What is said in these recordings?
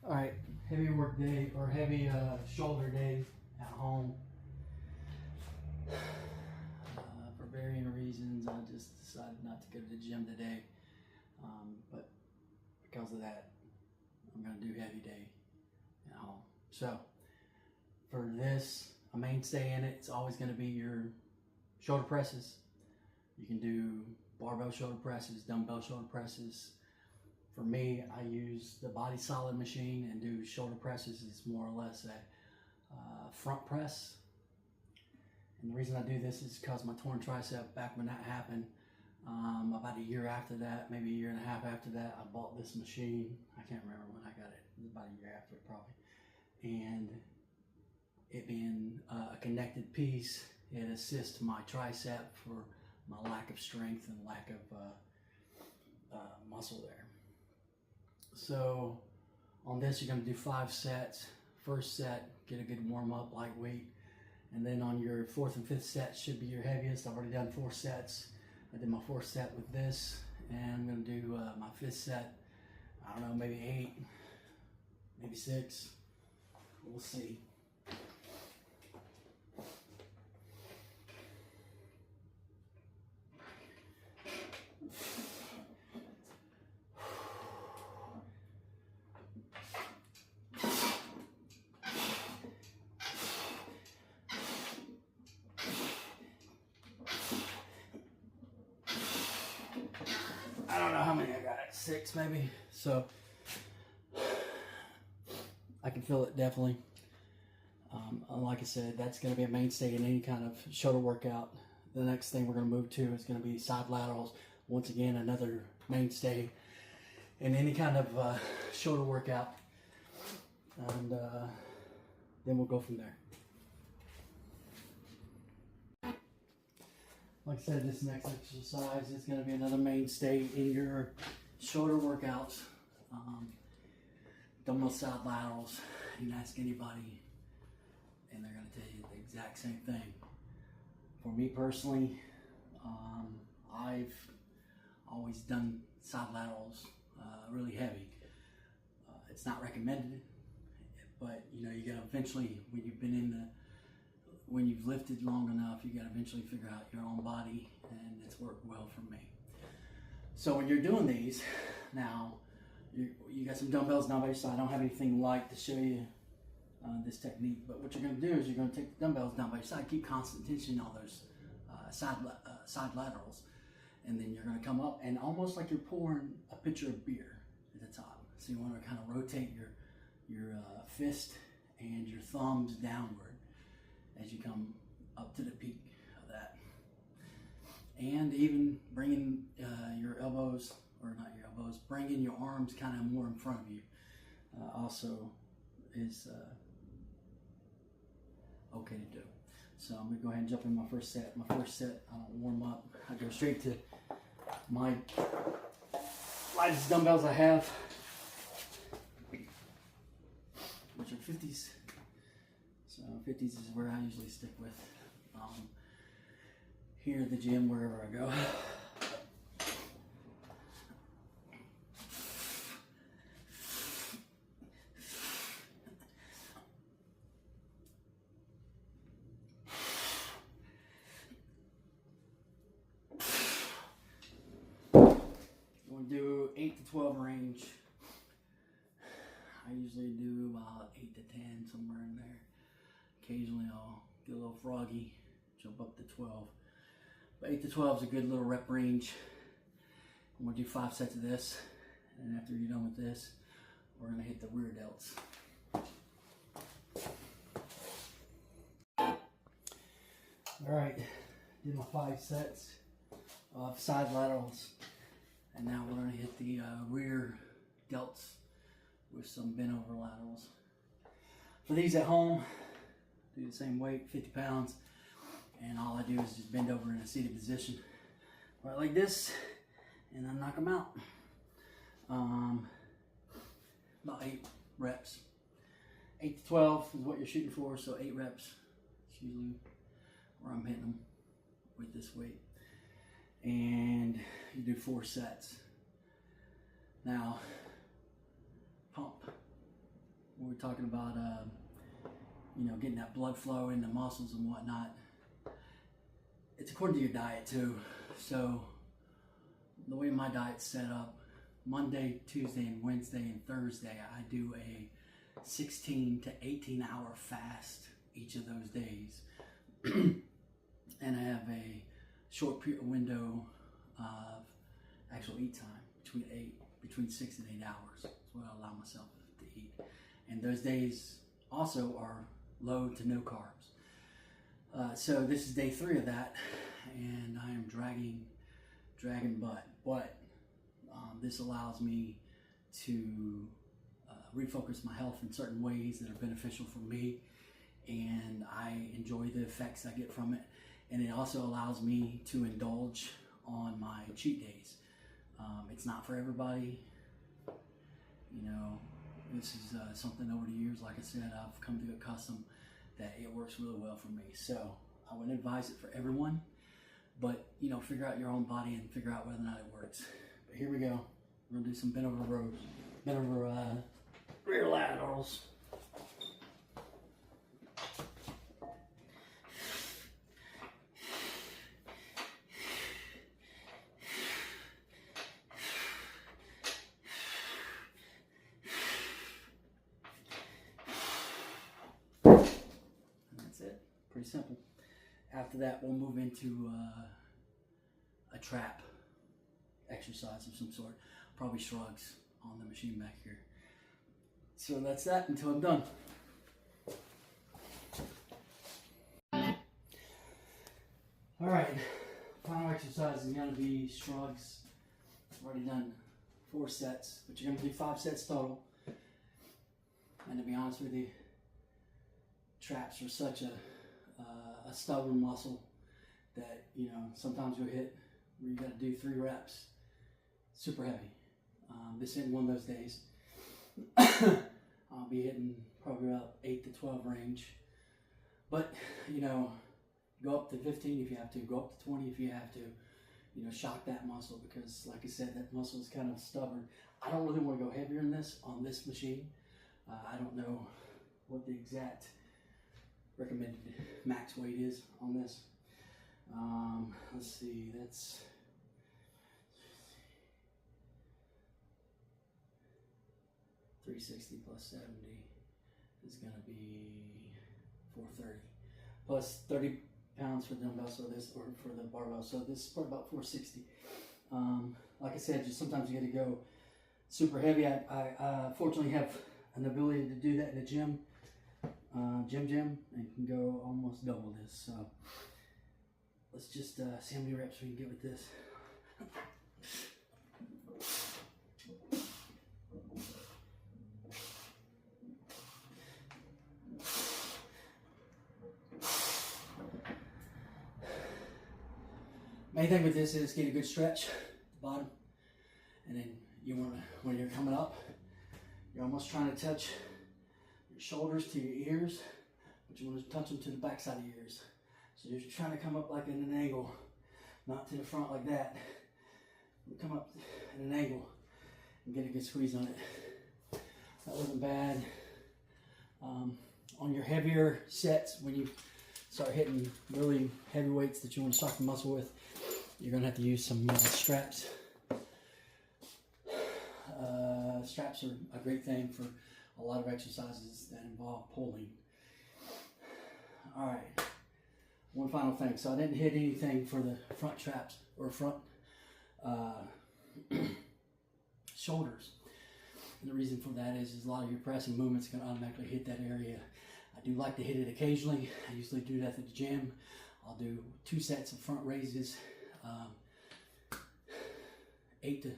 All right, heavy work day or heavy shoulder day at home. For varying reasons, I just decided not to go to the gym today. But because of that, I'm gonna do heavy day at home. So for this, a mainstay in it's always gonna be your shoulder presses. You can do barbell shoulder presses, dumbbell shoulder presses. For me, I use the Body Solid machine and do shoulder presses. It's more or less a front press. And the reason I do this is because my torn tricep, back when that happened, about a year after that, maybe a year and a half after that, I bought this machine. I can't remember when I got it. It was about a year after it probably. And it being a connected piece, it assists my tricep for my lack of strength and lack of muscle there. So on this, you're going to do 5 sets. First set, get a good warm up, lightweight. And then on your 4th and 5th set should be your heaviest. I've already done 4 sets. I did my 4th set with this, and I'm going to do my 5th set. I don't know, maybe 8, maybe 6. We'll see. I don't know how many I got, 6 maybe. So I can feel it definitely. Like I said, that's going to be a mainstay in any kind of shoulder workout. The next thing we're going to move to is going to be side laterals. Once again, another mainstay in any kind of shoulder workout. And then we'll go from there. Like I said, this next exercise is going to be another mainstay in your shoulder workouts. Dumbbell side laterals. You can ask anybody, and they're going to tell you the exact same thing. For me personally, I've always done side laterals really heavy. It's not recommended, but you know, you got to eventually, when you've lifted long enough, you got to eventually figure out your own body, and it's worked well for me. So when you're doing these, now you got some dumbbells down by your side. I don't have anything light to show you this technique, but what you're going to do is you're going to take the dumbbells down by your side, keep constant tension on those side laterals, and then you're going to come up and almost like you're pouring a pitcher of beer at the top. So you want to kind of rotate your fist and your thumbs downward as you come up to the peak of that. And even bringing your elbows, or not your elbows, bringing your arms kind of more in front of you also is okay to do. So I'm going to go ahead and jump in my first set. My first set, I don't warm up. I go straight to my lightest dumbbells I have, which are 50s. So 50s is where I usually stick with here at the gym, wherever I go. I'm going to do 8 to 12 range. I usually do about 8 to 10, somewhere in there. Occasionally I'll get a little froggy, jump up to 12. But 8 to 12 is a good little rep range. I'm going to do 5 sets of this, and after you're done with this, we're going to hit the rear delts. Alright, did my 5 sets of side laterals, and now we're going to hit the rear delts with some bent over laterals. For these at home, do the same weight, 50 pounds, and all I do is just bend over in a seated position, right like this, and then knock them out. About 8 reps. 8 to 12 is what you're shooting for, so 8 reps is usually where I'm hitting them with this weight. And you do 4 sets. Now, pump, talking about, you know, getting that blood flow in the muscles and whatnot. It's according to your diet too. So the way my diet's set up, Monday, Tuesday, and Wednesday, and Thursday, I do a 16 to 18 hour fast each of those days. And I have a short window of actual eat time, between 6 and 8 hours. That's what I allow myself to eat. And those days also are low to no carbs. So this is day 3 of that, and I am dragging butt. But this allows me to refocus my health in certain ways that are beneficial for me, and I enjoy the effects I get from it. And it also allows me to indulge on my cheat days. It's not for everybody. You know, this is something over the years, like I said, I've come to get accustomed that it works really well for me. So I wouldn't advise it for everyone, but you know, figure out your own body and figure out whether or not it works. But here we go. We're gonna do some bent over rows, bent over rear laterals. Pretty simple. After that, we'll move into a trap exercise of some sort, probably shrugs on the machine back here. So that's that until I'm done. All right, final exercise is going to be shrugs. I've already done 4 sets, but you're going to do 5 sets total. And to be honest with you, traps are such a stubborn muscle that, you know, sometimes you'll hit where you got to do 3 reps, super heavy. This isn't one of those days. I'll be hitting probably about 8 to 12 range, but you know, go up to 15 if you have to, go up to 20 if you have to, you know, shock that muscle, because like I said, that muscle is kind of stubborn. I don't really want to go heavier in this on this machine. I don't know what the exact recommended max weight is on this. Let's see, that's 360 plus 70 is going to be 430 plus 30 pounds for the dumbbell, so this, or for the barbell, so this is probably about 460. Like I said, just sometimes you got to go super heavy. I fortunately have an ability to do that in the gym. Gym, and can go almost double this. So let's just see how many reps we can get with this. Main thing with this is get a good stretch at the bottom, and then you want to, when you're coming up, you're almost trying to touch your shoulders to your ears, but you want to touch them to the back side of your ears. So you're trying to come up like in an angle, not to the front like that. You come up in an angle and get a good squeeze on it. That wasn't bad. On your heavier sets, when you start hitting really heavy weights that you want to shock the muscle with, you're going to have to use some straps. Straps are a great thing for a lot of exercises that involve pulling. All right, one final thing. So I didn't hit anything for the front traps or front shoulders. And the reason for that is a lot of your pressing movements can automatically hit that area. I do like to hit it occasionally. I usually do that at the gym. I'll do 2 sets of front raises, 8 to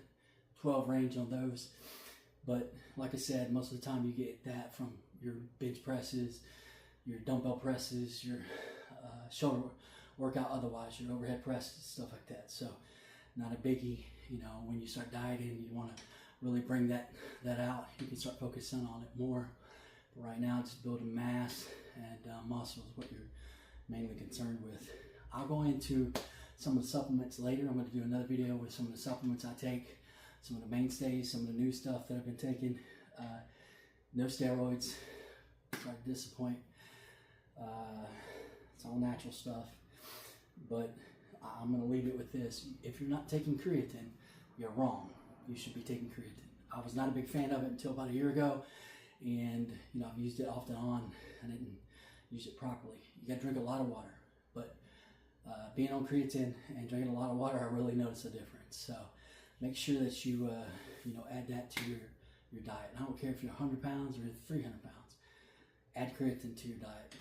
12 range on those. But like I said, most of the time you get that from your bench presses, your dumbbell presses, your shoulder workout, otherwise your overhead presses, stuff like that. So not a biggie. You know, when you start dieting, you want to really bring that out. You can start focusing on it more. But right now, just building mass and muscle is what you're mainly concerned with. I'll go into some of the supplements later. I'm going to do another video with some of the supplements I take, some of the mainstays, some of the new stuff that I've been taking. No steroids. Sorry to disappoint. It's all natural stuff. But I'm going to leave it with this. If you're not taking creatine, you're wrong. You should be taking creatine. I was not a big fan of it until about a year ago. And, you know, I've used it off and on. I didn't use it properly. You got to drink a lot of water. But being on creatine and drinking a lot of water, I really notice a difference. So make sure that you, add that to your diet. And I don't care if you're 100 pounds or 300 pounds. Add creatine to your diet.